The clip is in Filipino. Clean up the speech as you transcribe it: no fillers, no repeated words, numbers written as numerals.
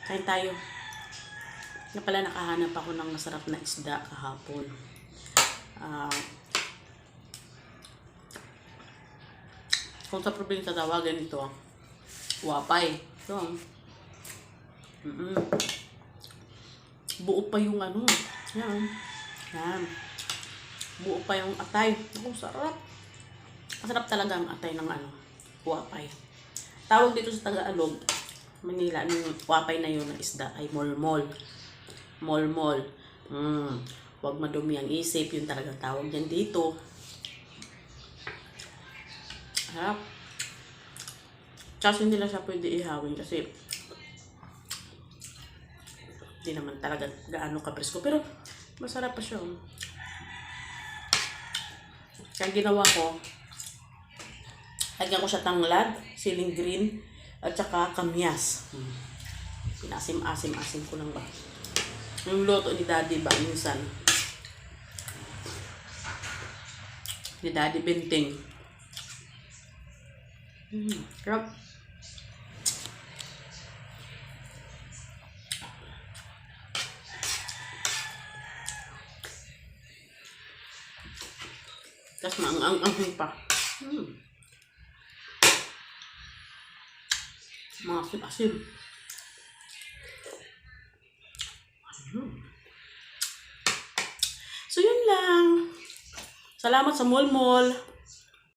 Kain tayo. Nga pala nakahanap ako ng masarap na isda kahapon. Kung sa probinsya tawagan ito, wapay. Ito. Buo pa yung ano. Yan. Yan. Buo pa yung atay. Ang sarap. Masarap talaga ang atay ng ano, wapay. Tawag dito sa Tagalog, Manila, yung wapay na yun ng isda ay molmol. Molmol. Huwag madumi ang isip. Yun talagang tawag yan dito. Harap. Kasi hindi nila siya pwede ihawin kasi hindi naman talaga gaano kapresko. Pero masarap pa siya. Kaya ginawa ko, lagyan ko siya tanglad, siling green, at saka kamyas. Pinasim-asim ko lang ba. Yung luto ni Daddy ba, minsan. Ni Daddy Benting. Sarap. Tapos maangang-anghang pa. Mga asim-asim. So, yun lang. Salamat sa Molmol.